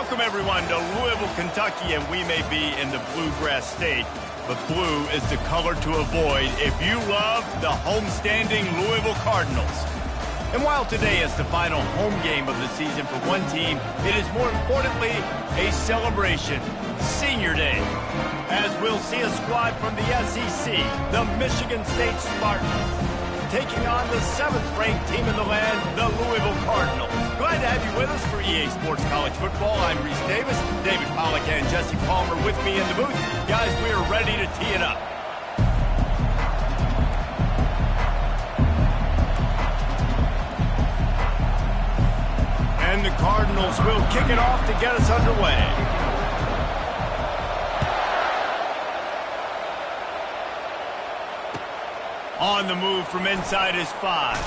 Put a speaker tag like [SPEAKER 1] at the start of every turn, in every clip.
[SPEAKER 1] Welcome, everyone, to Louisville, Kentucky, and we may be in the Bluegrass State, but blue is the color to avoid if you love the homestanding Louisville Cardinals. And while today is the final home game of the season for one team, it is more importantly a celebration, Senior Day, as we'll see a squad from the SEC, the Michigan State Spartans, taking on the 7th-ranked team in the land, the Louisville Cardinals. Glad to have you with us for EA Sports College Football. I'm Reese Davis, David Pollack and Jesse Palmer with me in the booth. Guys, we are ready to tee it up. And the Cardinals will kick it off to get us underway. On the move from inside his 5.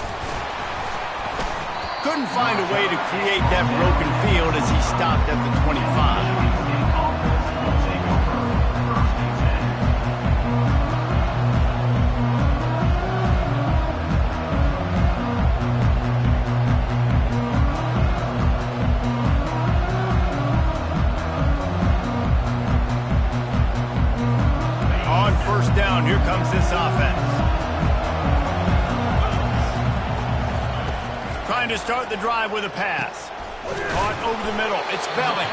[SPEAKER 1] Couldn't find a way to create that broken field as he stopped at the 25. On first down, here comes this offense. Trying to start the drive with a pass. Caught over the middle. It's Belling.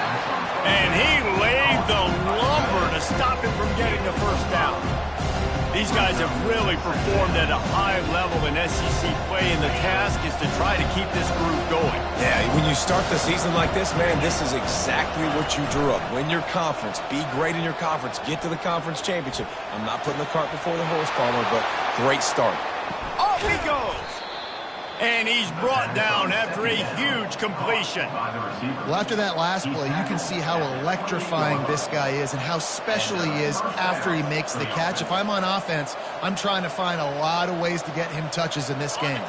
[SPEAKER 1] And he laid the lumber to stop him from getting the first down. These guys have really performed at a high level in SEC play, and the task is to try to keep this groove going.
[SPEAKER 2] Yeah, when you start the season like this, man, this is exactly what you drew up. Win your conference. Be great in your conference. Get to the conference championship. I'm not putting the cart before the horse, Palmer, but great start.
[SPEAKER 1] Off he goes. And he's brought down after a huge completion.
[SPEAKER 3] Well, after that last play, you can see how electrifying this guy is and how special he is after he makes the catch. If I'm on offense, I'm trying to find a lot of ways to get him touches in this game.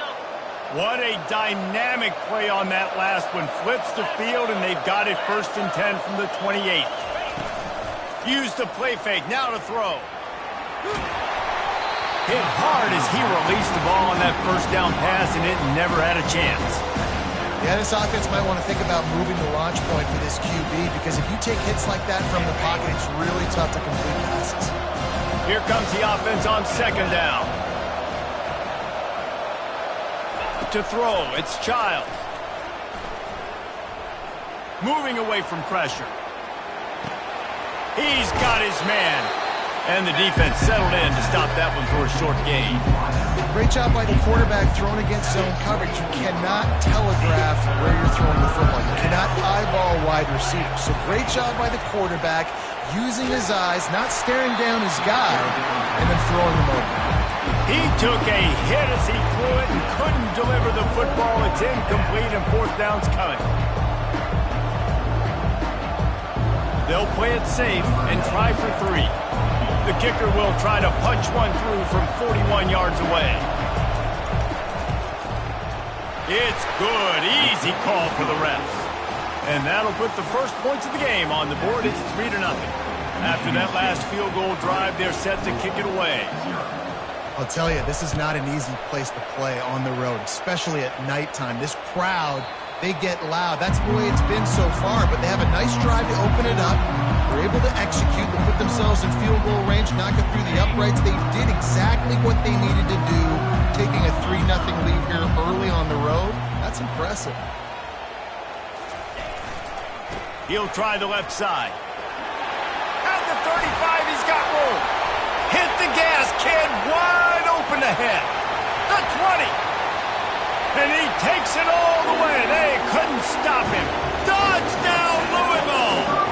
[SPEAKER 1] What a dynamic play on that last one. Flips the field, and they've got it 1st and 10 from the 28. Use the play fake. Now to throw. Hit hard as he released the ball on that first down pass, and it never had a chance.
[SPEAKER 3] Yeah, this offense might want to think about moving the launch point for this QB, because if you take hits like that from the pocket, it's really tough to complete passes.
[SPEAKER 1] Here comes the offense on 2nd down. To throw, it's Childs. Moving away from pressure. He's got his man. And the defense settled in to stop that one for a short gain.
[SPEAKER 3] Great job by the quarterback throwing against zone coverage. You cannot telegraph where you're throwing the football. You cannot eyeball wide receivers. So great job by the quarterback using his eyes, not staring down his guy, and then throwing him over.
[SPEAKER 1] He took a hit as he threw it and couldn't deliver the football. It's incomplete and 4th down's coming. They'll play it safe and try for 3. The kicker will try to punch one through from 41 yards away. It's good. Easy call for the refs. And that'll put the first points of the game on the board. It's 3-0. After that last field goal drive, they're set to kick it away.
[SPEAKER 3] I'll tell you, this is not an easy place to play on the road, especially at nighttime. This crowd, they get loud. That's the way it's been so far, but they have a nice drive to open it up. They're able to execute, to put themselves in field goal range, knock it through the uprights. They did exactly what they needed to do, taking a 3-0 lead here early on the road. That's impressive.
[SPEAKER 1] He'll try the left side. At the 35, he's got room. Hit the gas, kid. Wide open ahead. The 20. And he takes it all the way. They couldn't stop him. Touchdown, Louisville.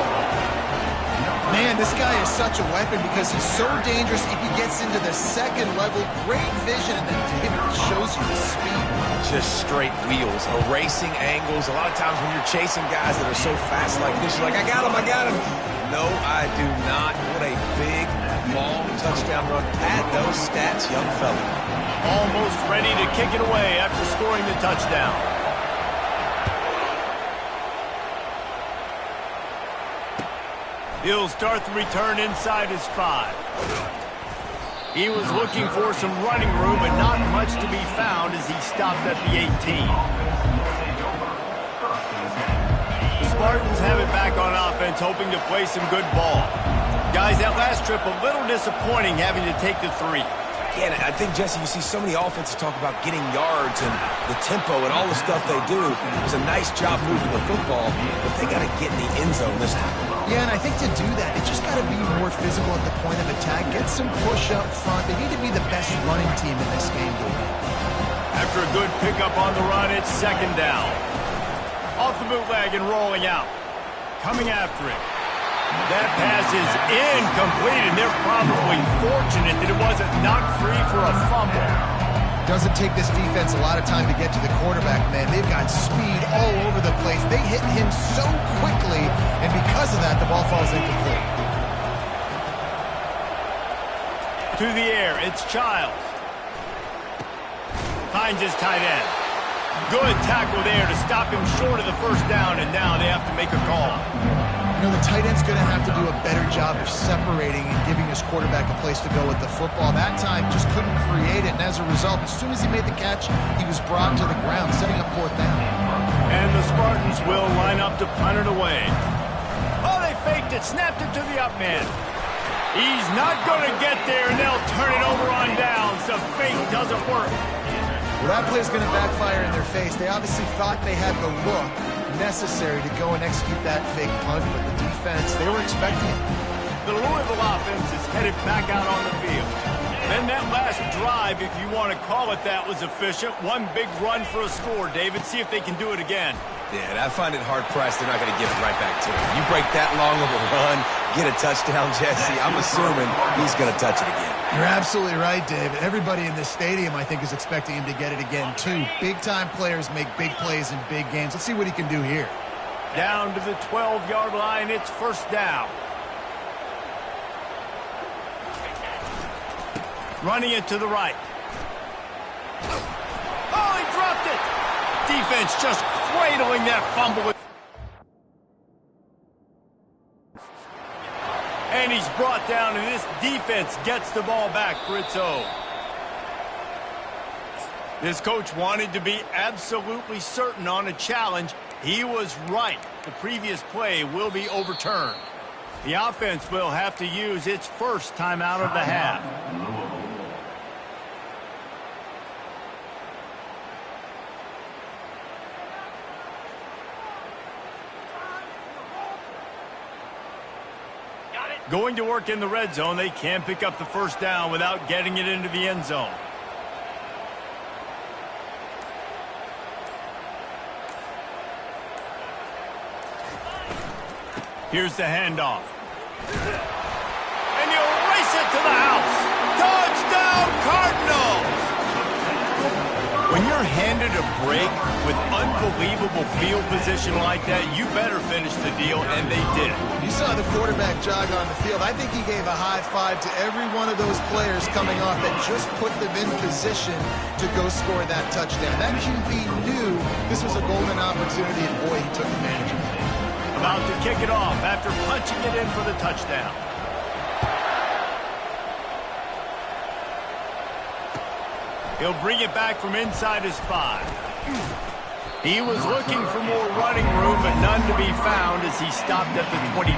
[SPEAKER 3] Man, this guy is such a weapon because he's so dangerous if he gets into the second level. Great vision, and then David shows you the speed.
[SPEAKER 2] Just straight wheels, erasing angles. A lot of times when you're chasing guys that are so fast like this, you're like, I got him. No, I do not. What a big, long touchdown run. Pad those stats, young fella.
[SPEAKER 1] Almost ready to kick it away after scoring the touchdown. He'll start the return inside his 5. He was looking for some running room, but not much to be found as he stopped at the 18. The Spartans have it back back on offense, hoping to play some good ball. Guys, that last trip, a little disappointing having to take the 3.
[SPEAKER 2] Yeah, and I think, Jesse, you see so many offenses talk about getting yards and the tempo and all the stuff they do. It was a nice job moving the football, but they got to get in the end zone this time.
[SPEAKER 3] Yeah, and I think to do that, it just got to be more physical at the point of attack. Get some push up front. They need to be the best running team in this game, Dave.
[SPEAKER 1] After a good pickup on the run, it's 2nd down. Off the bootleg and rolling out. Coming after it. That pass is incomplete, and they're probably fortunate that it wasn't knocked free for a fumble.
[SPEAKER 3] Doesn't take this defense a lot of time to get to the quarterback, man. They've got speed all over the place. They hit him so quickly, and because of that, the ball falls incomplete.
[SPEAKER 1] To the air, it's Childs. Finds his tight end. Good tackle there to stop him short of the 1st down, and now they have to make a call.
[SPEAKER 3] You know, the tight end's going to have to do a better job of separating and giving his quarterback a place to go with the football. That time just couldn't create it, and as a result, as soon as he made the catch, he was brought to the ground, setting up 4th down.
[SPEAKER 1] And the Spartans will line up to punt it away. Oh, they faked it, snapped it to the up man. He's not going to get there, and they'll turn it over on downs. The fake doesn't work.
[SPEAKER 3] Well, that play's going to backfire in their face. They obviously thought they had the look necessary to go and execute that fake punt, but the defense, they were expecting it.
[SPEAKER 1] The Louisville offense is headed back out on the field. Then that last drive, if you want to call it that, was efficient. One big run for a score, David. See if they can do it again.
[SPEAKER 2] Yeah, and I find it hard-pressed they're not going to give it right back to him. You break that long of a run, get a touchdown, Jesse, I'm assuming he's going to touch it again.
[SPEAKER 3] You're absolutely right, David. Everybody in this stadium, I think, is expecting him to get it again, too. Big-time players make big plays in big games. Let's see what he can do here.
[SPEAKER 1] Down to the 12-yard line, it's 1st down. Running it to the right. Oh, he dropped it! Defense just cradling that fumble. And he's brought down, and this defense gets the ball back for its own. This coach wanted to be absolutely certain on a challenge. He was right. The previous play will be overturned. The offense will have to use its 1st timeout of the half. Going to work in the red zone, they can pick up the 1st down without getting it into the end zone. Here's the handoff. And he'll race it to the house. Touchdown, Cardinals! When you're handed a break with unbelievable field position like that, you better finish the deal, and they did.
[SPEAKER 3] You saw the quarterback jog on the field. I think he gave a high five to every one of those players coming off that just put them in position to go score that touchdown. That QB knew this was a golden opportunity, and boy, he took advantage of it.
[SPEAKER 1] About to kick it off after punching it in for the touchdown. He'll bring it back from inside his 5. He was looking for more running room, but none to be found as he stopped at the 23.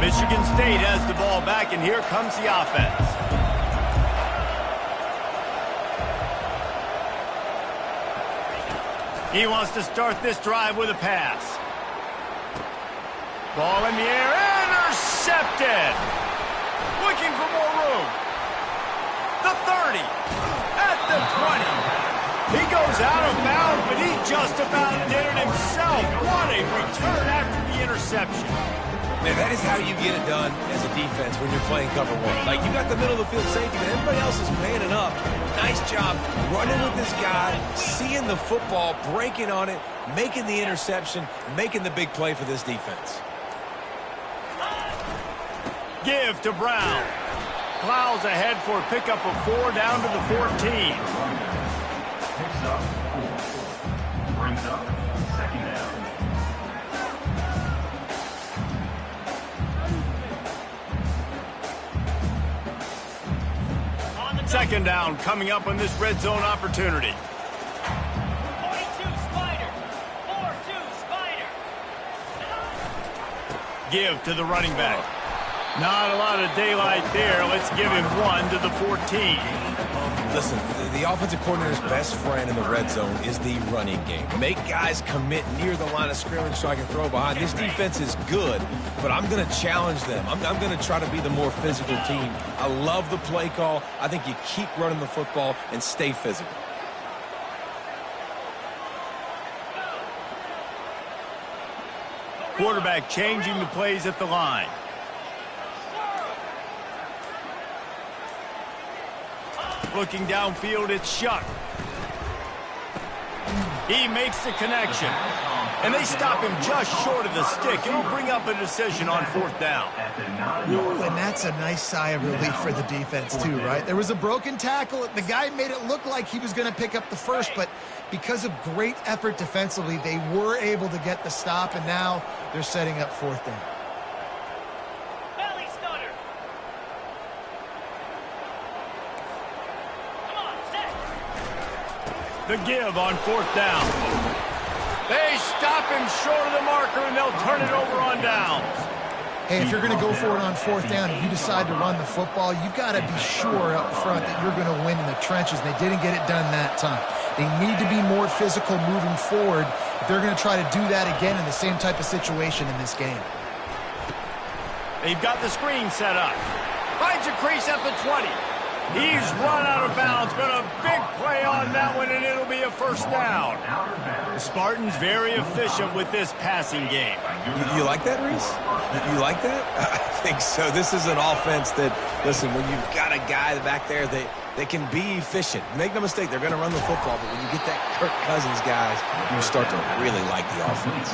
[SPEAKER 1] Michigan State has the ball back, and here comes the offense. He wants to start this drive with a pass. Ball in the air, intercepted. Looking for more room. The 30, at the 20. He goes out of bounds, but he just about did it himself. What a return after the interception.
[SPEAKER 2] Man, that is how you get it done as a defense when you're playing cover 1. Like, you got the middle of the field safety, but everybody else is manning up. Nice job running with this guy, seeing the football, breaking on it, making the interception, making the big play for this defense.
[SPEAKER 1] Give to Brown. Plows ahead for a pickup of 4 down to the 14.
[SPEAKER 4] Picks up 4. Brings up 2nd down.
[SPEAKER 1] Second down coming up on this red zone opportunity.
[SPEAKER 5] 42 Spider. 4-2 Spider.
[SPEAKER 1] Give to the running back. Not a lot of daylight there. Let's give him 1 to the 14.
[SPEAKER 2] Listen, the offensive coordinator's best friend in the red zone is the running game. Make guys commit near the line of scrimmage so I can throw behind. This defense is good, but I'm going to challenge them. I'm going to try to be the more physical team. I love the play call. I think you keep running the football and stay physical.
[SPEAKER 1] Quarterback changing the plays at the line. Looking downfield, it's Shuck. He makes the connection. And they stop him just short of the stick. It'll bring up a decision on 4th down.
[SPEAKER 3] Ooh, and that's a nice sigh of relief for the defense, too, right? There was a broken tackle. The guy made it look like he was going to pick up the first, but because of great effort defensively, they were able to get the stop, and now they're setting up 4th down.
[SPEAKER 5] Belly stutter. Come on, set.
[SPEAKER 1] The give on 4th down. They stop him short of the marker, and they'll turn it over on downs.
[SPEAKER 3] Hey, if you're going to go for it on 4th down, if you decide to run the football, you've got to be sure up front that you're going to win in the trenches. They didn't get it done that time. They need to be more physical moving forward if they're going to try to do that again in the same type of situation in this game.
[SPEAKER 1] They've got the screen set up. Finds a crease at the 20. He's run out of bounds, but a big play on that one, and it'll be a 1st down. The Spartans very efficient with this passing game.
[SPEAKER 2] You like that, Reese? You like that? I think so. This is an offense that, listen, when you've got a guy back there that can be efficient. Make no mistake, they're going to run the football, but when you get that Kirk Cousins, guys, you start to really like the offense.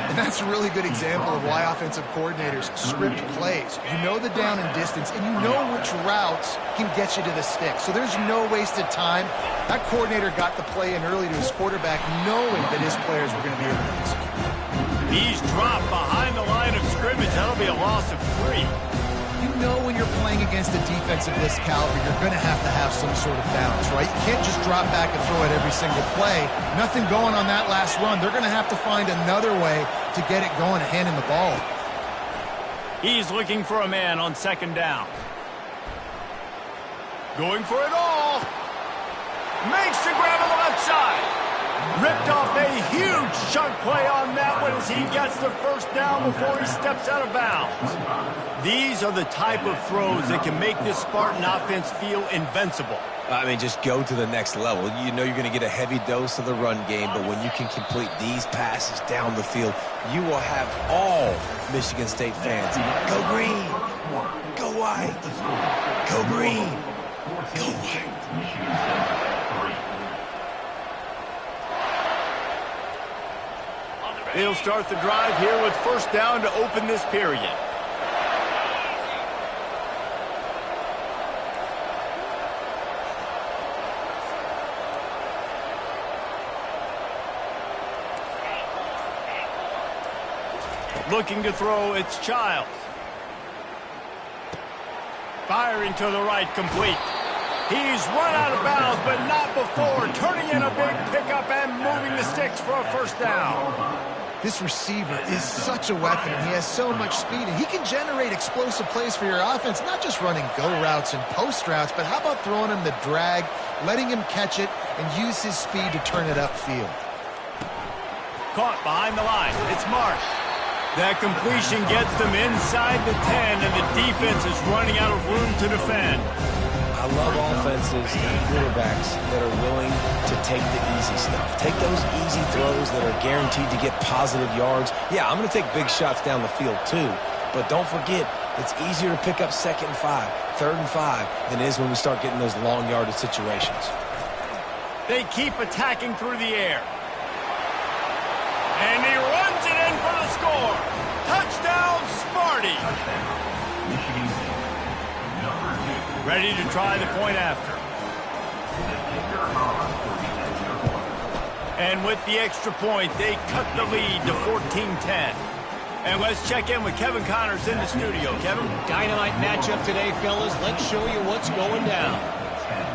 [SPEAKER 3] And that's a really good example of why offensive coordinators script plays. You know the down and distance, and you know which routes can get you to the stick. So there's no wasted time. That coordinator got the play in early to his quarterback, knowing that his players were going to be able to execute.
[SPEAKER 1] He's dropped behind the line of scrimmage. That'll be a loss of 3.
[SPEAKER 3] You know when you're playing against a defense of this caliber, you're going to have some sort of balance, right? You can't just drop back and throw it every single play. Nothing going on that last run. They're going to have to find another way to get it going and handing the ball.
[SPEAKER 1] He's looking for a man on 2nd down. Going for it all. Makes the grab on the left side. Ripped off a huge chunk play on that one as he gets the 1st down before he steps out of bounds. These are the type of throws that can make this Spartan offense feel invincible.
[SPEAKER 2] I mean, just go to the next level. You know you're going to get a heavy dose of the run game, but when you can complete these passes down the field, you will have all Michigan State fans. Go green. Go white. Go green. Go white.
[SPEAKER 1] They'll start the drive here with 1st down to open this period. Looking to throw, it's Childs. Firing to the right, complete. He's run out of bounds, but not before. Turning in a big pickup and moving the sticks for a 1st down.
[SPEAKER 3] This receiver is such a weapon, and he has so much speed, and he can generate explosive plays for your offense, not just running go routes and post routes, but how about throwing him the drag, letting him catch it, and use his speed to turn it upfield.
[SPEAKER 1] Caught behind the line. It's Marsh. That completion gets them inside the 10, and the defense is running out of room to defend.
[SPEAKER 2] I love offenses and quarterbacks that are willing to take the easy stuff. Take those easy throws that are guaranteed to get positive yards. Yeah, I'm going to take big shots down the field too, but don't forget, it's easier to pick up 2nd and 5, 3rd and 5 than it is when we start getting those long yardage situations.
[SPEAKER 1] They keep attacking through the air. And he runs it in for the score. Touchdown, Sparty.
[SPEAKER 4] Michigan State. Number 2.
[SPEAKER 1] Ready to try the point after. And with the extra point, they cut the lead to 14-10. And let's check in with Kevin Connors in the studio. Kevin?
[SPEAKER 6] Dynamite matchup today, fellas. Let's show you what's going down.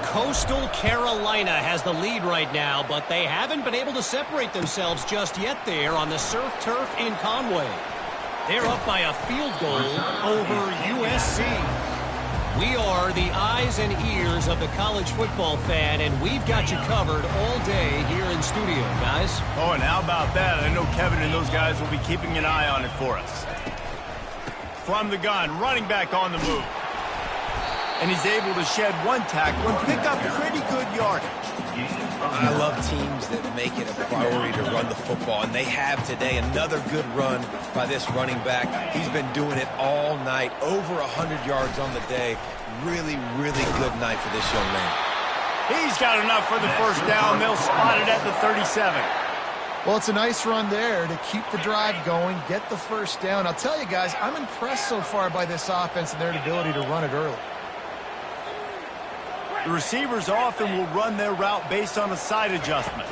[SPEAKER 6] Coastal Carolina has the lead right now, but they haven't been able to separate themselves just yet there on the surf turf in Conway. They're up by a field goal over USC. We are the eyes and ears of the college football fan, and we've got you covered all day here in studio, guys.
[SPEAKER 1] Oh, and how about that? I know Kevin and those guys will be keeping an eye on it for us. From the gun, running back on the move. And he's able to shed one tackle and pick up pretty good yardage.
[SPEAKER 2] I love teams that make it a priority to run the football, and they have today. Another good run by this running back. He's been doing it all night, over 100 yards on the day. Really, really good night for this young man.
[SPEAKER 1] He's got enough for the first down. They'll spot it at the 37.
[SPEAKER 3] Well, it's a nice run there to keep the drive going, get the first down. I'll tell you guys, I'm impressed so far by this offense and their ability to run it early.
[SPEAKER 1] The receivers often will run their route based on a side adjustment.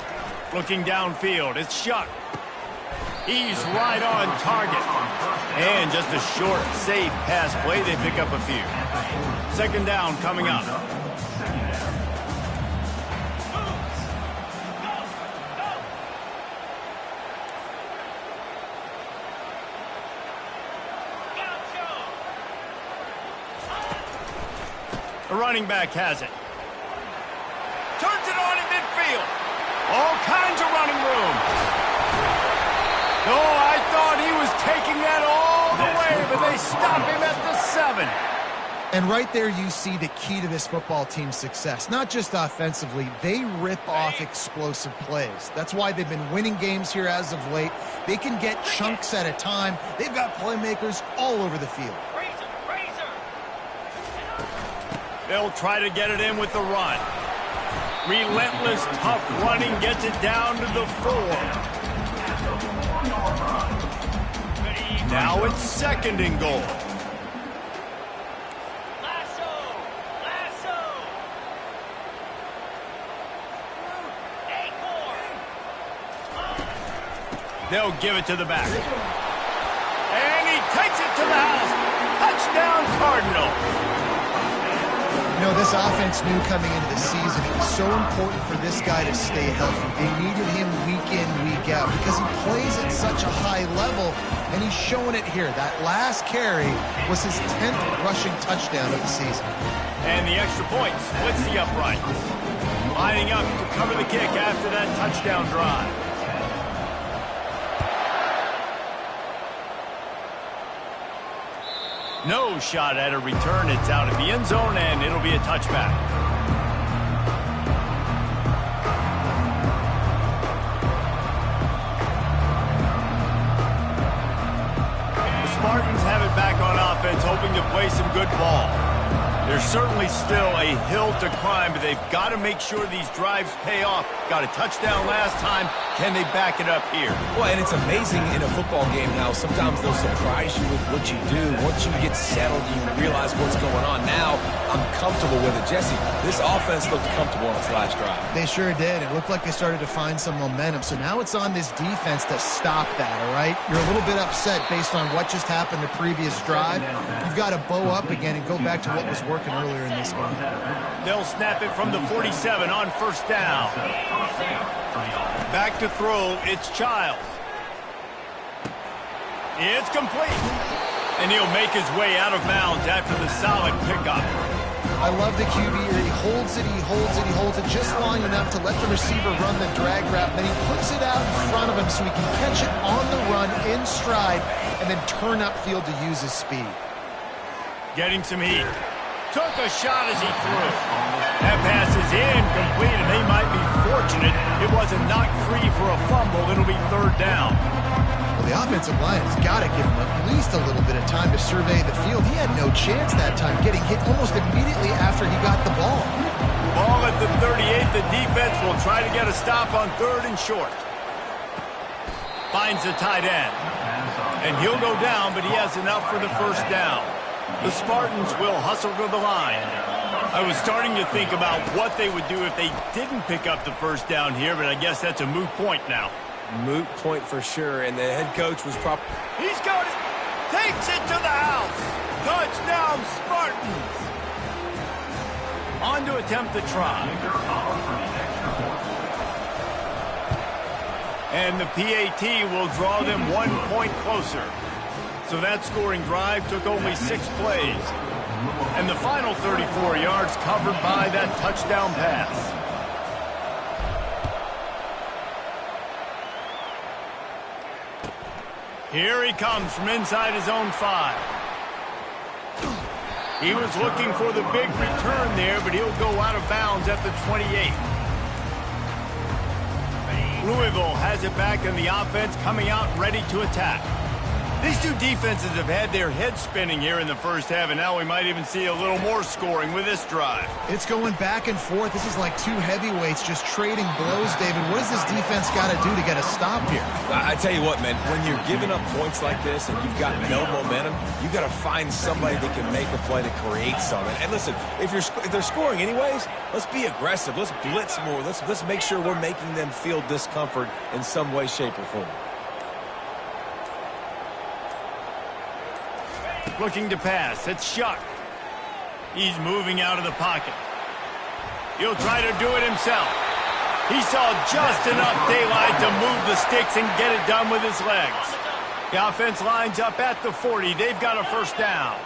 [SPEAKER 1] Looking downfield, it's Shuck. He's right on target. And just a short, safe pass play. They pick up a few. Second down coming up. The running back has it. Turns it on in midfield. All kinds of running room. Oh, I thought he was taking that all the way, but they stop him at the 7.
[SPEAKER 3] And right there you see the key to this football team's success. Not just offensively, they rip off explosive plays. That's why they've been winning games here as of late. They can get chunks at a time. They've got playmakers all over the field.
[SPEAKER 1] They'll try to get it in with the run. Relentless, tough running gets it down to the 4. Now it's second and goal. They'll give it to the back. And he takes it to the house. Touchdown, Cardinals.
[SPEAKER 3] You know, this offense knew coming into the season it was so important for this guy to stay healthy. They needed him week in, week out because he plays at such a high level, and he's showing it here. That last carry was his 10th rushing touchdown of the season.
[SPEAKER 1] And the extra point splits the upright. Lining up to cover the kick after that touchdown drive. No shot at a return. It's out of the end zone, and it'll be a touchback. The Spartans have it back on offense, hoping to play some good ball. There's certainly still a hill to climb, but they've got to make sure these drives pay off. Got a touchdown last time. Can they back it up here?
[SPEAKER 2] Well, and it's amazing in a football game now. Sometimes they'll surprise you with what you do. Once you get settled, you realize what's going on. Now, I'm comfortable with it. Jesse, this offense looked comfortable on its last drive.
[SPEAKER 3] They sure did. It looked like they started to find some momentum. So now it's on this defense to stop that, all right? You're a little bit upset based on what just happened the previous drive. You've got to bow up again and go back to what was working earlier in this game.
[SPEAKER 1] They'll snap it from the 47 on first down. Back to throw, it's Childs. It's complete. And he'll make his way out of bounds after the solid pickup.
[SPEAKER 3] I love the QB here. He holds it, he holds it, he holds it just long enough to let the receiver run the drag route. Then he puts it out in front of him so he can catch it on the run in stride and then turn upfield to use his speed.
[SPEAKER 1] Getting some heat. Took a shot as he threw. That pass is incomplete, and they might be fortunate it wasn't knocked free for a fumble. It'll be third down.
[SPEAKER 3] Well, the offensive line has got to give him at least a little bit of time to survey the field. He had no chance that time, getting hit almost immediately after he got the ball.
[SPEAKER 1] Ball at the 38. The defense will try to get a stop on third and short. Finds the tight end. And he'll go down, but he has enough for the first down. The Spartans will hustle to the line. I was starting to think about what they would do if they didn't pick up the first down here, but I guess that's a moot point now.
[SPEAKER 2] Moot point for sure, and the head coach was probably...
[SPEAKER 1] He's got it! Takes it to the house! Touchdown, Spartans! On to attempt the try. And the PAT will draw them 1 point closer. So that scoring drive took only 6 plays. And the final 34 yards covered by that touchdown pass. Here he comes from inside his own 5. He was looking for the big return there, but he'll go out of bounds at the 28. Louisville has it back in the offense, coming out ready to attack. These two defenses have had their heads spinning here in the first half, and now we might even see a little more scoring with this drive.
[SPEAKER 3] It's going back and forth. This is like two heavyweights just trading blows, David. What does this defense got to do to get a stop here?
[SPEAKER 2] I tell you what, man, when you're giving up points like this and you've got no momentum, you got to find somebody that can make a play to create something. And listen, if they're scoring anyways, let's be aggressive. Let's blitz more. Let's make sure we're making them feel discomfort in some way, shape, or form.
[SPEAKER 1] Looking to pass. It's Shuck. He's moving out of the pocket. He'll try to do it himself. He saw just enough daylight to move the sticks and get it done with his legs. The offense lines up at the 40. They've got a first down.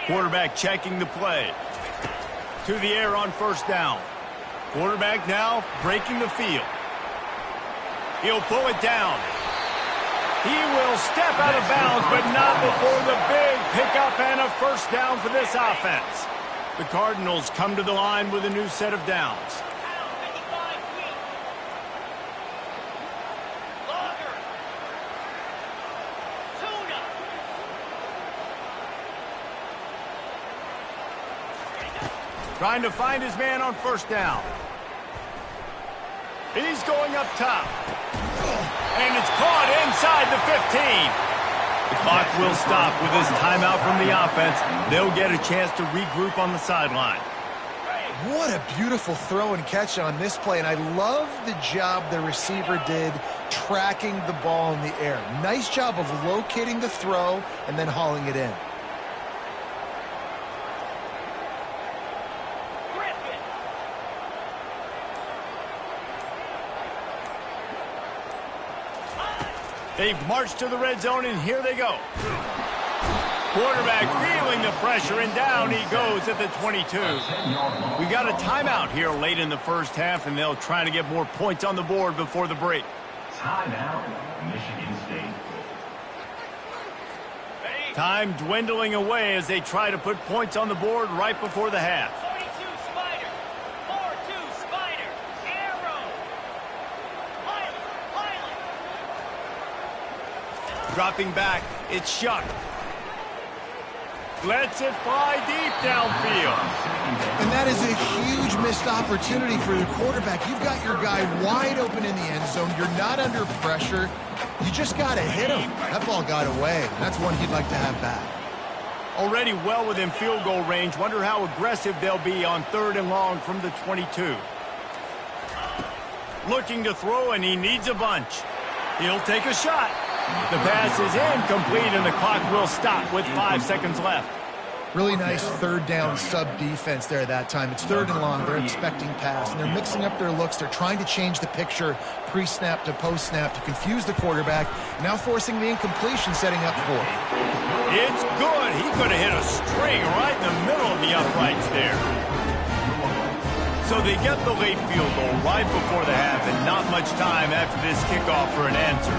[SPEAKER 1] Quarterback checking the play. To the air on first down. Quarterback now breaking the field. He'll pull it down. He will step out of bounds, but not before the big pickup and a first down for this offense. The Cardinals come to the line with a new set of downs. Trying to find his man on first down. He's going up top. And it's caught inside the 15. The clock will stop with this timeout from the offense. They'll get a chance to regroup on the sideline.
[SPEAKER 3] What a beautiful throw and catch on this play, and I love the job the receiver did tracking the ball in the air. Nice job of locating the throw and then hauling it in.
[SPEAKER 1] They've marched to the red zone, and here they go. Quarterback feeling the pressure, and down he goes at the 22. We got a timeout here late in the first half, and they'll try to get more points on the board before the break.
[SPEAKER 4] Timeout, Michigan State.
[SPEAKER 1] Time dwindling away as they try to put points on the board right before the half.
[SPEAKER 5] 42 Spider. 4-2 Spider. Arrow. Pilot.
[SPEAKER 1] Dropping back, it's Shuck. Lets it fly deep downfield.
[SPEAKER 3] And that is a huge missed opportunity for the quarterback. You've got your guy wide open in the end zone. You're not under pressure. You just got to hit him. That ball got away. That's one he'd like to have back.
[SPEAKER 1] Already well within field goal range. Wonder how aggressive they'll be on 3rd and long from the 22. Looking to throw, and he needs a bunch. He'll take a shot. The pass is incomplete, and the clock will stop with 5 seconds left.
[SPEAKER 3] Really nice 3rd down sub-defense there that time. It's 3rd and long. They're expecting pass, and they're mixing up their looks. They're trying to change the picture pre-snap to post-snap to confuse the quarterback, now forcing the incompletion, setting up 4th.
[SPEAKER 1] It's good. He could have hit a string right in the middle of the uprights there. So they get the late field goal right before the half, and not much time after this kickoff for an answer.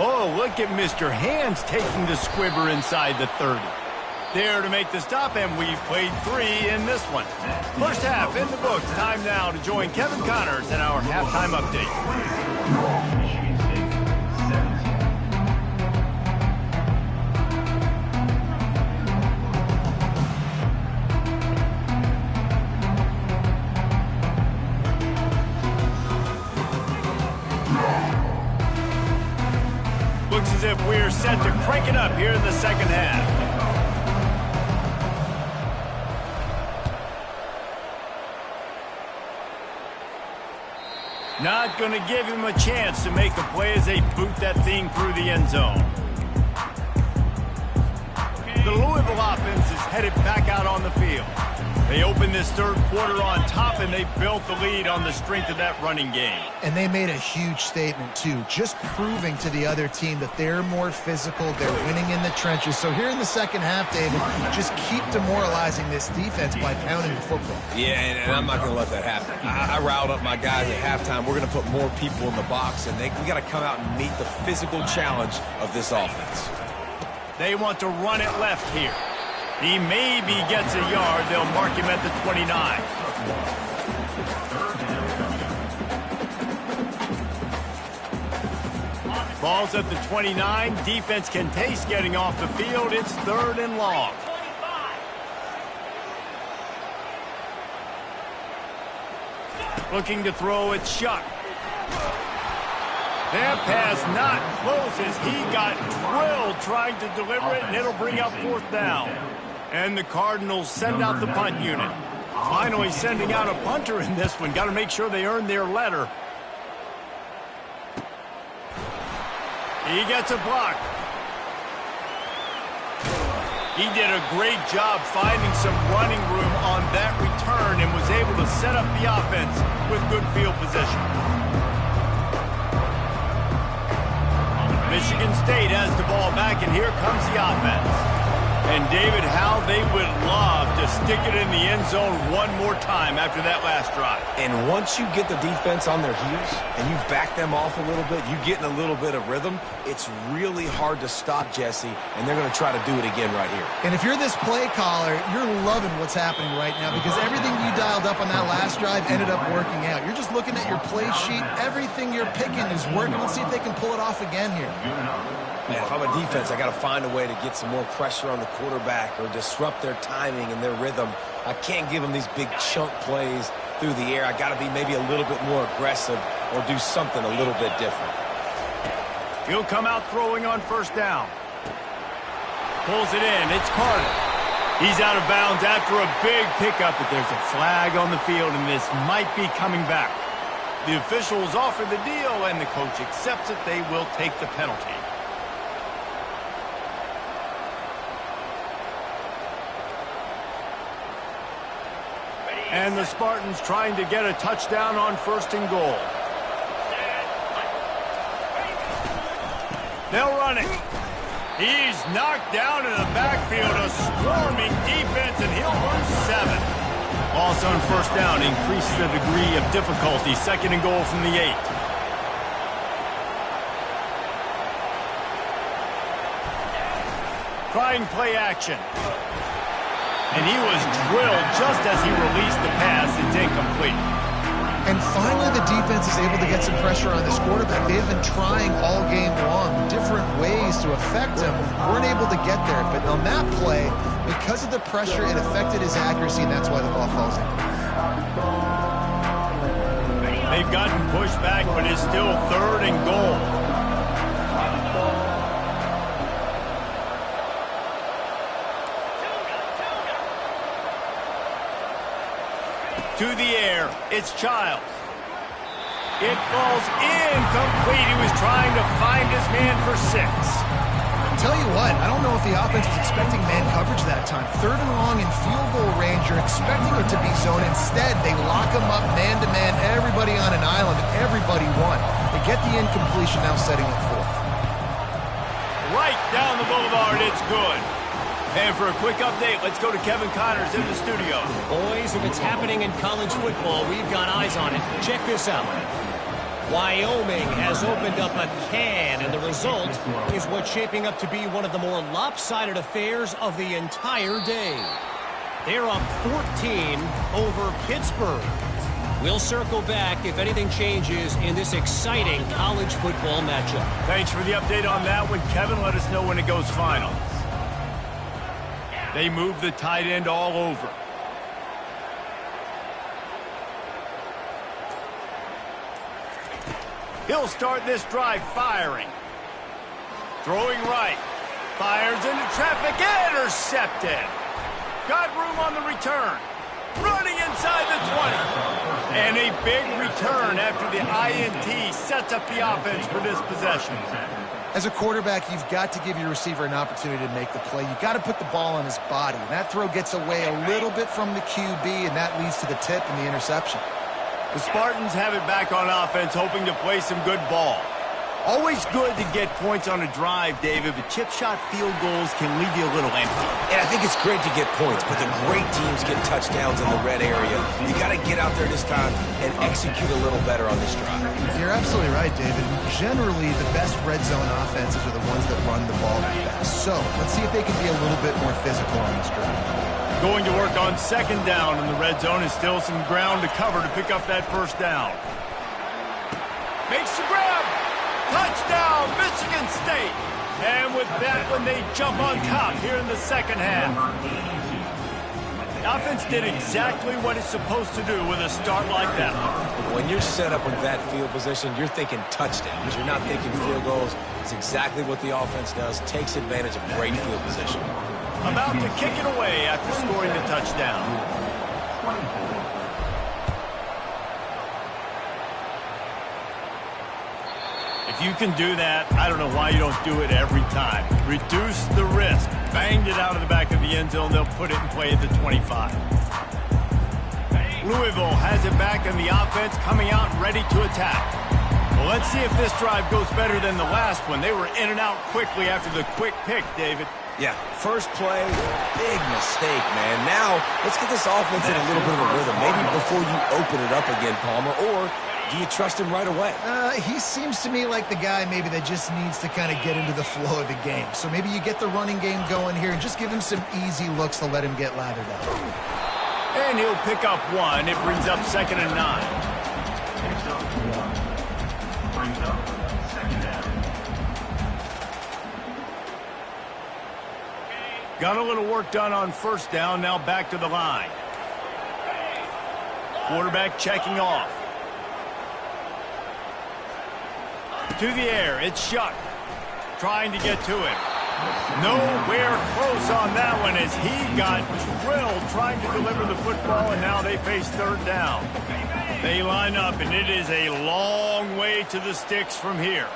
[SPEAKER 1] Oh, look at Mr. Hands taking the squibber inside the 30. There to make the stop, and we've played 3 in this one. First half in the books. Time now to join Kevin Connors in our halftime update.
[SPEAKER 4] Michigan State, 17.
[SPEAKER 1] Looks as if we're set to crank it up here in the second half. Not going to give him a chance to make a play as they boot that thing through the end zone. The Louisville offense is headed back out on the field. They opened this third quarter on top, and they built the lead on the strength of that running game.
[SPEAKER 3] And they made a huge statement, too, just proving to the other team that they're more physical, they're winning in the trenches. So here in the second half, David, just keep demoralizing this defense by pounding the football.
[SPEAKER 2] Yeah, and I'm not going to let that happen. I riled up my guys at halftime. We're going to put more people in the box, and we got to come out and meet the physical challenge of this offense.
[SPEAKER 1] They want to run it left here. He maybe gets a yard. They'll mark him at the 29. Ball's at the 29. Defense can taste getting off the field. It's 3rd and long. Looking to throw, it's Shuck. That pass not close as he got drilled trying to deliver it, and it'll bring up 4th down. And the Cardinals send out the punt unit. Finally sending out a punter in this one. Got to make sure they earn their letter. He gets a block. He did a great job finding some running room on that return and was able to set up the offense with good field position. Michigan State has the ball back, and here comes the offense. And, David, how they would love to stick it in the end zone one more time after that last drive.
[SPEAKER 2] And once you get the defense on their heels and you back them off a little bit, you get in a little bit of rhythm, it's really hard to stop Jesse, and they're going to try to do it again right here.
[SPEAKER 3] And if you're this play caller, you're loving what's happening right now because everything you dialed up on that last drive ended up working out. You're just looking at your play sheet. Everything you're picking is working. Let's see if they can pull it off again here.
[SPEAKER 2] Man, if I'm a defense, I got to find a way to get some more pressure on the quarterback or disrupt their timing and their rhythm. I can't give them these big chunk plays through the air. I got to be maybe a little bit more aggressive or do something a little bit different.
[SPEAKER 1] He'll come out throwing on 1st down. Pulls it in. It's Carter. He's out of bounds after a big pickup, but there's a flag on the field, and this might be coming back. The officials offer the deal, and the coach accepts it. They will take the penalty. And the Spartans trying to get a touchdown on 1st and goal. They'll run it. He's knocked down in the backfield, a swarming defense, and he'll lose 7. Loss on 1st down increases the degree of difficulty. 2nd and goal from the 8. Trying play action. And he was drilled just as he released the pass. It's incomplete.
[SPEAKER 3] And finally, the defense is able to get some pressure on this quarterback. They've been trying all game long, different ways to affect him. Weren't able to get there. But on that play, because of the pressure, it affected his accuracy, and that's why the ball falls in.
[SPEAKER 1] They've gotten pushed back, but it's still 3rd and goal. To the air, it's Childs. It falls incomplete. He was trying to find his man for 6.
[SPEAKER 3] Tell you what, I don't know if the offense was expecting man coverage that time. 3rd and long in field goal range, you're expecting it to be zone. Instead, they lock him up man-to-man, everybody on an island, and everybody won. They get the incompletion, now setting up 4th.
[SPEAKER 1] Right down the boulevard, it's good. And for a quick update, let's go to Kevin Connors in the studio.
[SPEAKER 6] Boys, if it's happening in college football, we've got eyes on it. Check this out. Wyoming has opened up a can, and the result is what's shaping up to be one of the more lopsided affairs of the entire day. They're up 14 over Pittsburgh. We'll circle back if anything changes in this exciting college football matchup.
[SPEAKER 1] Thanks for the update on that one, Kevin. Let us know when it goes final. They move the tight end all over. He'll start this drive firing. Throwing right. Fires into traffic. Intercepted. Got room on the return. running inside the 20. And a big return after the INT sets up the offense for this possession.
[SPEAKER 3] As a quarterback, you've got to give your receiver an opportunity to make the play. You've got to put the ball on his body. And that throw gets away a little bit from the QB, and that leads to the tip and the interception.
[SPEAKER 1] The Spartans have it back on offense, hoping to play some good ball. Always good to get points on a drive, David, but chip shot field goals can leave you a little empty.
[SPEAKER 2] And I think it's great to get points, but the great teams get touchdowns in the red area. You got to get out there this time and execute a little better on this drive.
[SPEAKER 3] You're absolutely right, David. Generally, the best red zone offenses are the ones that run the ball the best. So let's see if they can be a little bit more physical on this drive.
[SPEAKER 1] Going to work on second down in the red zone is still some ground to cover to pick up that first down. Makes the grab. Touchdown, Michigan State. And with that one, they jump on top here in the second half. The offense did exactly what it's supposed to do with a start like that.
[SPEAKER 2] When you're set up with that field position, you're thinking touchdowns. You're not thinking field goals. It's exactly what the offense does. Takes advantage of great field position.
[SPEAKER 1] About to kick it away after scoring the touchdown. If you can do that, I don't know why you don't do it every time. Reduce the risk. Banged it out of the back of the end zone. They'll put it in play at the 25. Louisville has it back in the offense, coming out ready to attack. Well, let's see if this drive goes better than the last one. They were in and out quickly after the quick pick, David.
[SPEAKER 2] Yeah, first play, big mistake, man. Now, let's get this offense in a little bit of a rhythm. Maybe before you open it up again, Palmer, or do you trust him right away?
[SPEAKER 3] He seems to me like the guy maybe that just needs to kind of get into the flow of the game. So maybe you get the running game going here and just give him some easy looks to let him get lathered up.
[SPEAKER 1] And he'll pick up one. It brings up 2nd and 9.
[SPEAKER 4] Brings up second down.
[SPEAKER 1] Got a little work done on first down. Now back to the line. Quarterback checking off. To the air, it's Shuck. Trying to get to him. Nowhere close on that one as he got drilled trying to deliver the football, and now they face third down. They line up, and it is a long way to the sticks from here.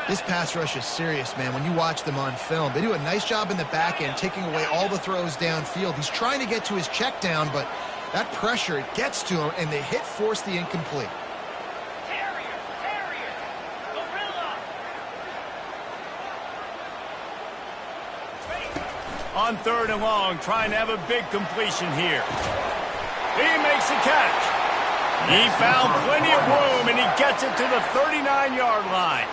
[SPEAKER 3] This pass rush is serious, man. When you watch them on film, they do a nice job in the back end, taking away all the throws downfield. He's trying to get to his check down, but that pressure, it gets to him, and the hit forced the incomplete.
[SPEAKER 1] On 3rd and long, trying to have a big completion here. He makes a catch. He found plenty of room, and he gets it to the 39-yard line.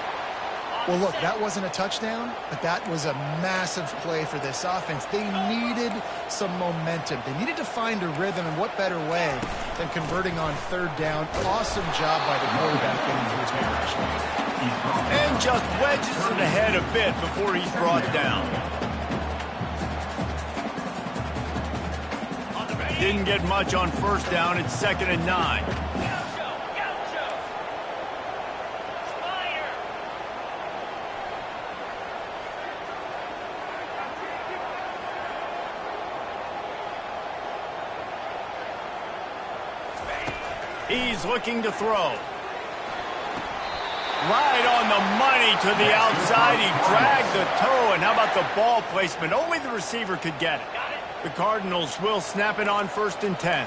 [SPEAKER 3] Well, look, that wasn't a touchdown, but that was a massive play for this offense. They needed some momentum. They needed to find a rhythm, and what better way than converting on 3rd down. Awesome job by the quarterback getting to his position.
[SPEAKER 1] And just wedges it ahead a bit before he's brought down. Didn't get much on first down. It's 2nd and 9. He's looking to throw. Right on the money to the outside. He dragged the toe, and how about the ball placement? Only the receiver could get it. The Cardinals will snap it on 1st and 10.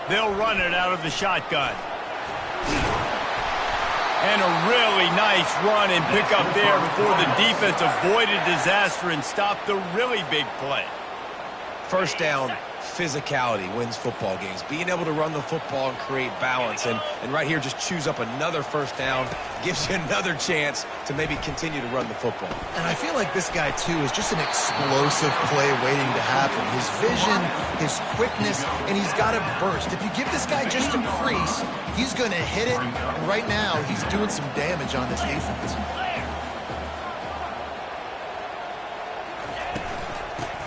[SPEAKER 1] They'll run it out of the shotgun. And a really nice run and pick up there before the defense avoided disaster and stopped the really big play.
[SPEAKER 2] First down, physicality wins football games. Being able to run the football and create balance. And right here, just choose up another first down. Gives you another chance to maybe continue to run the football.
[SPEAKER 3] And I feel like this guy, too, is just an explosive play waiting to happen. His vision, his quickness, and he's got a burst. If you give this guy just a crease, he's going to hit it. And right now, he's doing some damage on this defense.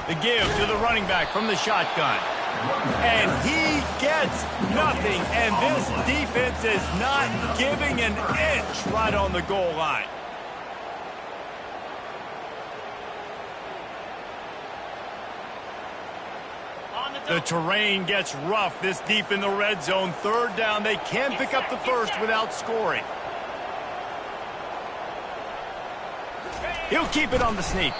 [SPEAKER 1] The give to the running back from the shotgun. And he gets nothing. And this defense is not giving an inch right on the goal line. The terrain gets rough this deep in the red zone. Third down, they can pick up the first without scoring. He'll keep it on the sneak.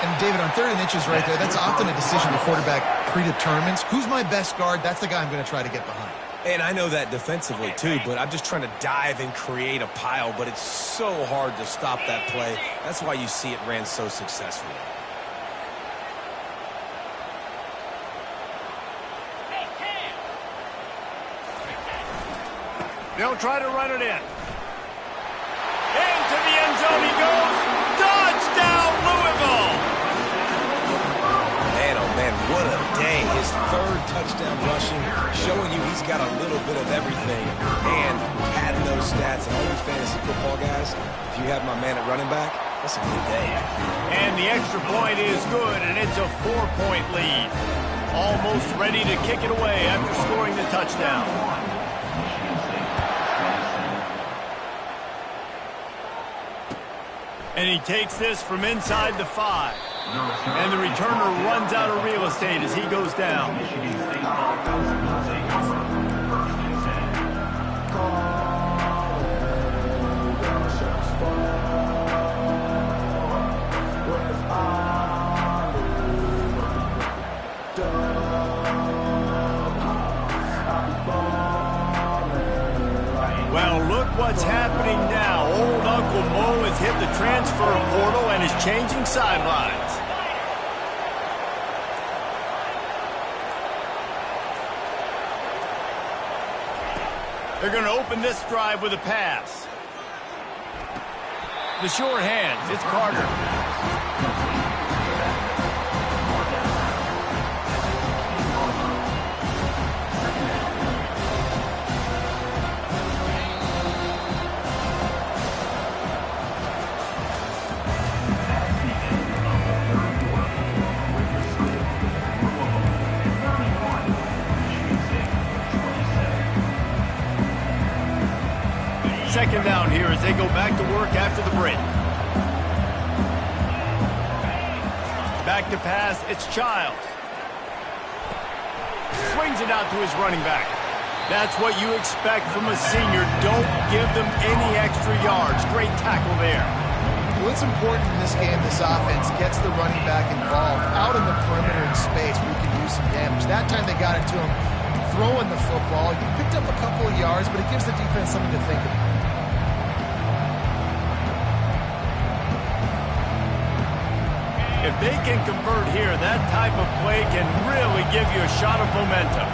[SPEAKER 3] And David, on 3rd and inches right there, that's often a decision the quarterback predetermines. Who's my best guard? That's the guy I'm going to try to get behind.
[SPEAKER 2] And I know that defensively too, but I'm just trying to dive and create a pile, but it's so hard to stop that play. That's why you see it ran so successfully.
[SPEAKER 1] They'll try to run it in. Into the end zone he goes. Touchdown, Louisville!
[SPEAKER 2] Man, oh man, what a day. His 3rd touchdown rushing, showing you he's got a little bit of everything. And adding those stats, and all you fantasy football guys, if you have my man at running back, that's a good day.
[SPEAKER 1] And the extra point is good, and it's a 4-point lead. Almost ready to kick it away after scoring the touchdown. And he takes this from inside the 5. And the returner runs out of real estate as he goes down. Well, look what's happening now. Old Uncle Mo has hit the transfer portal and is changing sidelines. They're going to open this drive with a pass. The sure hands, it's Carter. Second down here as they go back to work after the break. Back to pass, it's Childs. Swings it out to his running back. That's what you expect from a senior. Don't give them any extra yards. Great tackle there.
[SPEAKER 3] Well, it's important in this game, this offense gets the running back involved out in the perimeter in space where you can do some damage. That time they got it to him throwing the football. You picked up a couple of yards, but it gives the defense something to think about.
[SPEAKER 1] If they can convert here, that type of play can really give you a shot of momentum.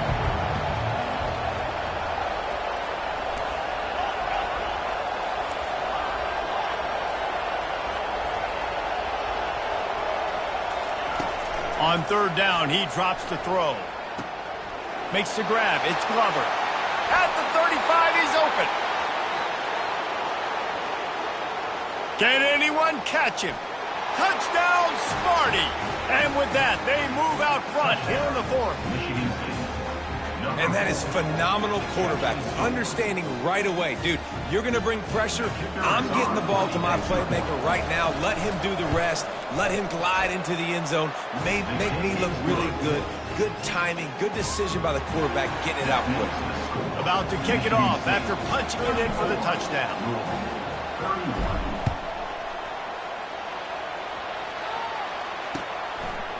[SPEAKER 1] On 3rd down, he drops the throw. Makes the grab. It's Glover. At the 35, he's open. Can anyone catch him? Touchdown, Smarty! And with that, they move out front here in the 4th.
[SPEAKER 2] And that is phenomenal quarterbacking. Understanding right away, dude, you're going to bring pressure. I'm getting the ball to my playmaker right now. Let him do the rest. Let him glide into the end zone. Make me look really good. Good timing, good decision by the quarterback, getting it out quick.
[SPEAKER 1] About to kick it off after punching it in for the touchdown.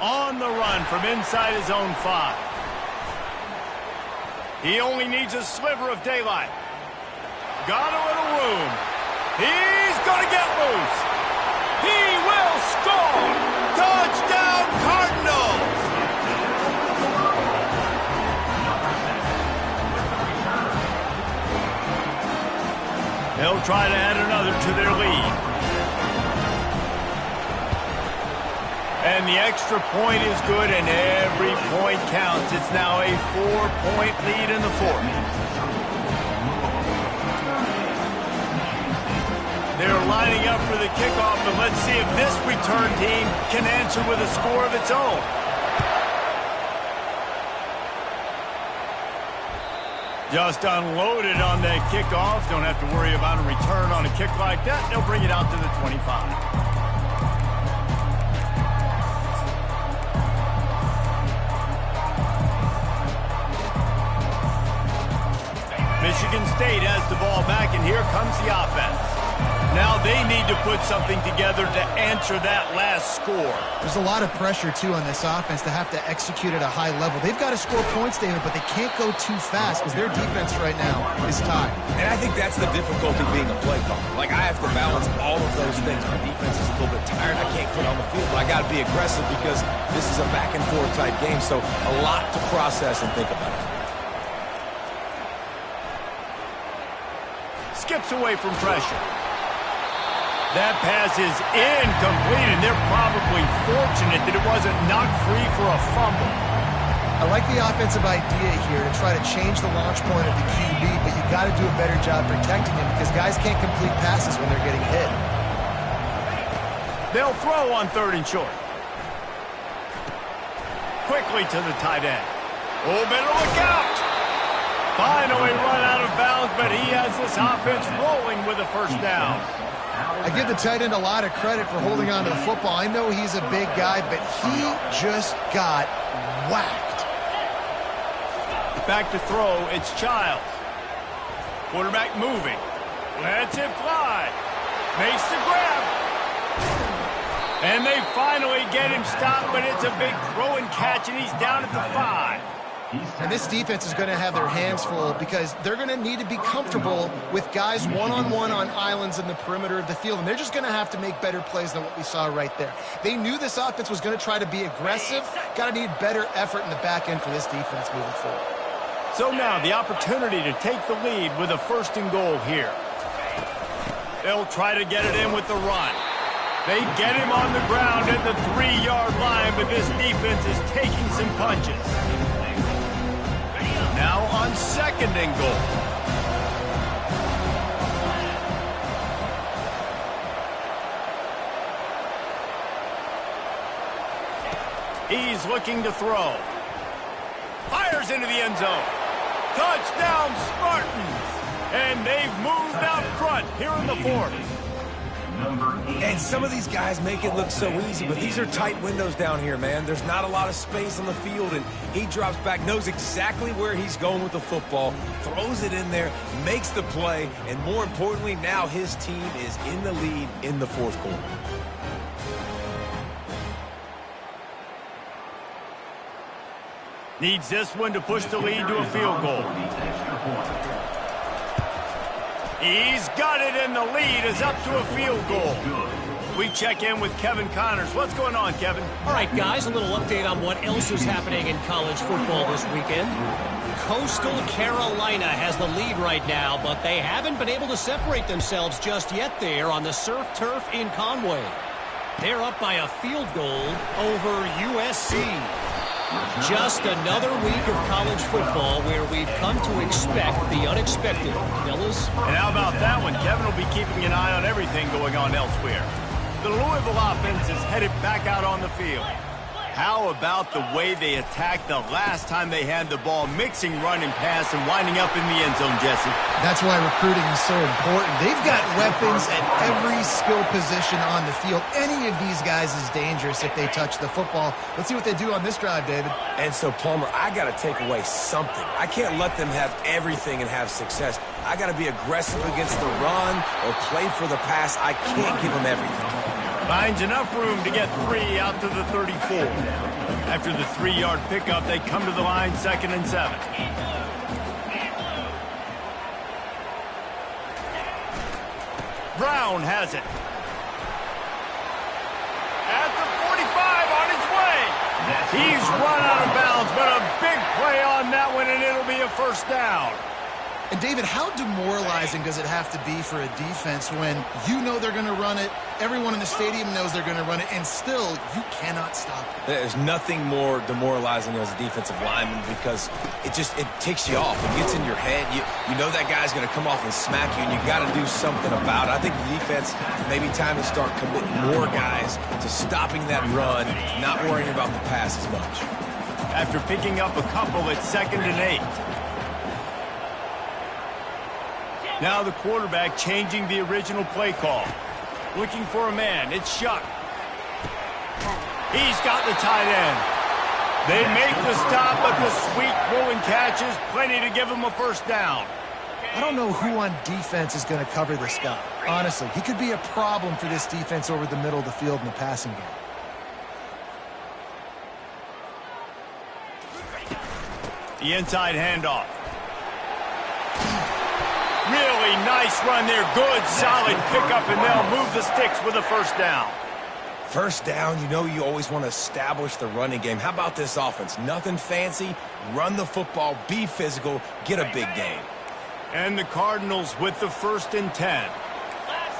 [SPEAKER 1] On the run from inside his own 5. He only needs a sliver of daylight. Got a little room. He's going to get loose. He will score. Touchdown, Cardinals. They'll try to add another to their lead. And the extra point is good, and every point counts. It's now a 4-point lead in the 4th. They're lining up for the kickoff, and let's see if this return team can answer with a score of its own. Just unloaded on that kickoff. Don't have to worry about a return on a kick like that. They'll bring it out to the 25. They need to put something together to answer that last score.
[SPEAKER 3] There's a lot of pressure, too, on this offense to have to execute at a high level. They've got to score points, David, but they can't go too fast because their defense right now is tied.
[SPEAKER 2] And I think that's the difficulty being a play caller. Like, I have to balance all of those things. My defense is a little bit tired. I can't quit on the field, but I got to be aggressive because this is a back-and-forth type game, so a lot to process and think about.
[SPEAKER 1] Skips away from pressure. That pass is incomplete, and they're probably fortunate that it wasn't knocked free for a fumble.
[SPEAKER 3] I like the offensive idea here to try to change the launch point of the QB, but you got to do a better job protecting him because guys can't complete passes when they're getting hit.
[SPEAKER 1] They'll throw on 3rd and short. Quickly to the tight end. Oh, better look out! Finally run out of bounds, but he has this offense rolling with a first down.
[SPEAKER 3] I give the tight end a lot of credit for holding on to the football. I know he's a big guy, but he just got whacked.
[SPEAKER 1] Back to throw, it's Childs. Quarterback moving. Lets it fly. Makes the grab. And they finally get him stopped, but it's a big throw and catch, and he's down at the 5.
[SPEAKER 3] And this defense is going to have their hands full because they're going to need to be comfortable with guys one-on-one on islands in the perimeter of the field, and they're just going to have to make better plays than what we saw right there. They knew this offense was going to try to be aggressive. Got to need better effort in the back end for this defense moving forward.
[SPEAKER 1] So now the opportunity to take the lead with a 1st and goal here. They'll try to get it in with the run. They get him on the ground at the 3-yard line, but this defense is taking some punches. Now on 2nd and goal. He's looking to throw. Fires into the end zone. Touchdown, Spartans! And they've moved out front here in the 4th.
[SPEAKER 2] And some of these guys make it look so easy, but these are tight windows down here, man. There's not a lot of space on the field, and he drops back, knows exactly where he's going with the football, throws it in there, makes the play, and more importantly, now his team is in the lead in the 4th quarter.
[SPEAKER 1] Needs this one to push the lead to a field goal. He's got it, and the lead is up to a field goal. We check in with Kevin Connors. What's going on, Kevin?
[SPEAKER 6] All right, guys, a little update on what else is happening in college football this weekend. Coastal Carolina has the lead right now, but they haven't been able to separate themselves just yet there on the surf turf in Conway. They're up by a field goal over USC. Just another week of college football where we've come to expect the unexpected. Fellas?
[SPEAKER 1] And how about that one? Kevin will be keeping an eye on everything going on elsewhere. The Louisville offense is headed back out on the field. How about the way they attacked the last time they had the ball, mixing run and pass and winding up in the end zone, Jesse?
[SPEAKER 3] That's why recruiting is so important. They've got weapons at every skill position on the field. Any of these guys is dangerous if they touch the football. Let's see what they do on this drive, David.
[SPEAKER 2] And so, Palmer, I got to take away something. I can't let them have everything and have success. I got to be aggressive against the run or play for the pass. I can't give them everything.
[SPEAKER 1] Finds enough room to get 3 out to the 34. After the 3-yard pickup, they come to the line 2nd and 7. Brown has it. At the 45 on his way. He's run out of bounds, but a big play on that one, and it'll be a 1st down.
[SPEAKER 3] And, David, how demoralizing does it have to be for a defense when you know they're going to run it, everyone in the stadium knows they're going to run it, and still you cannot stop it?
[SPEAKER 2] There's nothing more demoralizing as a defensive lineman because it ticks you off. It gets in your head. You know that guy's going to come off and smack you, and you got to do something about it. I think the defense, maybe time to start committing more guys to stopping that run, not worrying about the pass as much.
[SPEAKER 1] After picking up a couple, it's 2nd and 8. Now the quarterback changing the original play call. Looking for a man. It's Shuck. He's got the tight end. They make the stop, but the sweet throw and catch is plenty to give him a 1st down.
[SPEAKER 3] I don't know who on defense is going to cover this guy. Honestly, he could be a problem for this defense over the middle of the field in the passing game.
[SPEAKER 1] The inside handoff. Really nice run there. Good, solid pickup, and they'll move the sticks with a first down.
[SPEAKER 2] First down, you know you always want to establish the running game. How about this offense? Nothing fancy. Run the football, be physical, get a big gain.
[SPEAKER 1] And the Cardinals with the 1st and 10.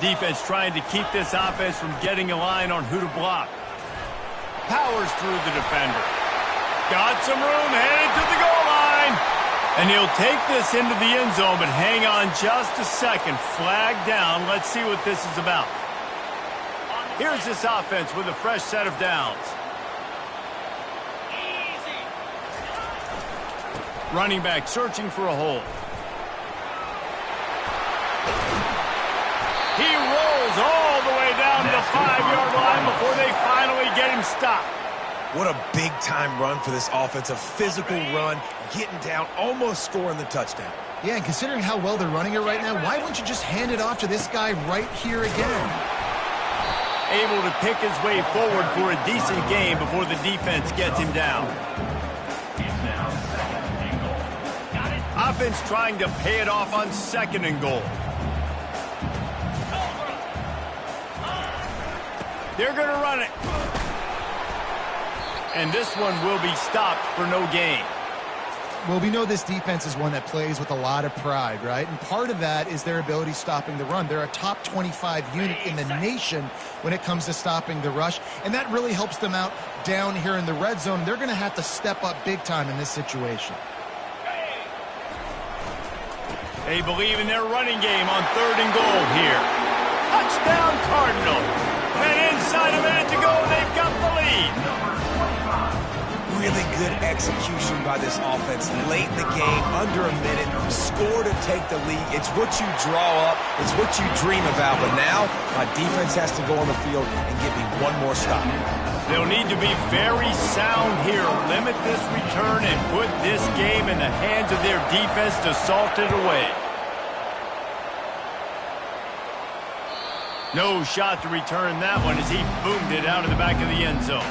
[SPEAKER 1] Defense trying to keep this offense from getting a line on who to block. Powers through the defender. Got some room, headed to the goal line. And he'll take this into the end zone, but hang on just a second. Flag down. Let's see what this is about. Here's this offense with a fresh set of downs. Running back searching for a hole. He rolls all the way down to the 5-yard line before they finally get him stopped.
[SPEAKER 2] What a big-time run for this offense. A physical run, getting down, almost scoring the touchdown.
[SPEAKER 3] Yeah, and considering how well they're running it right now, why wouldn't you just hand it off to this guy right here again?
[SPEAKER 1] Able to pick his way forward for a decent game before the defense gets him down. Offense trying to pay it off on 2nd and goal. They're going to run it. And this one will be stopped for no gain.
[SPEAKER 3] Well, we know this defense is one that plays with a lot of pride, right? And part of that is their ability stopping the run. They're a top 25 unit in the nation when it comes to stopping the rush, and that really helps them out down here in the red zone. They're going to have to step up big time in this situation.
[SPEAKER 1] They believe in their running game on 3rd and goal here. Touchdown, Cardinals. And inside a minute to go, they've got the lead.
[SPEAKER 2] Really good execution by this offense late in the game, under a minute, score to take the lead. It's what you draw up, it's what you dream about, but now my defense has to go on the field and give me one more stop.
[SPEAKER 1] They'll need to be very sound here, limit this return, and put this game in the hands of their defense to salt it away. No shot to return that one as he boomed it out of the back of the end zone.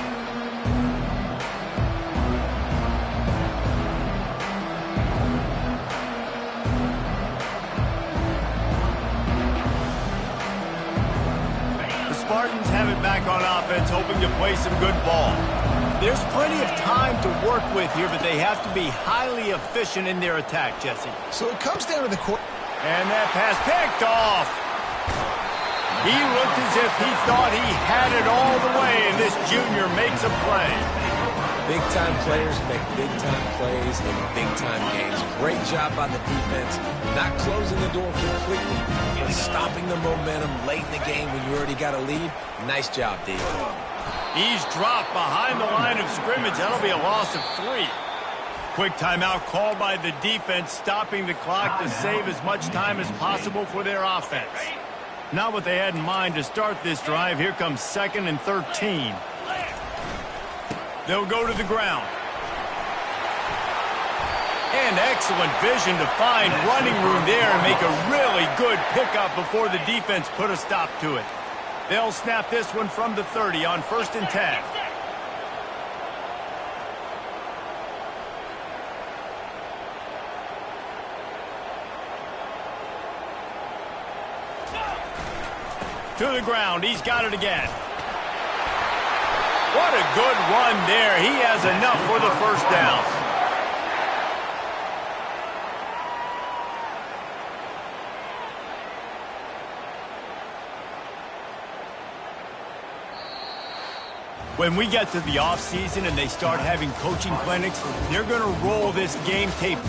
[SPEAKER 1] Spartans have it back on offense, hoping to play some good ball. There's plenty of time to work with here, but they have to be highly efficient in their attack, Jesse.
[SPEAKER 3] So it comes down to the court.
[SPEAKER 1] And that pass picked off. He looked as if he thought he had it all the way, and this junior makes a play.
[SPEAKER 2] Big-time players make big-time plays in big-time games. Great job by the defense, not closing the door completely, but stopping the momentum late in the game when you already got a lead. Nice job, D.
[SPEAKER 1] He's dropped behind the line of scrimmage. That'll be a loss of 3. Quick timeout called by the defense, stopping the clock to save as much time as possible for their offense. Not what they had in mind to start this drive. Here comes 2nd and 13. They'll go to the ground. And excellent vision to find running room there and make a really good pickup before the defense put a stop to it. They'll snap this one from the 30 on 1st and 10. To the ground. He's got it again. What a good run there. He has enough for the first down. When we get to the offseason and they start having coaching clinics, they're going to roll this game tape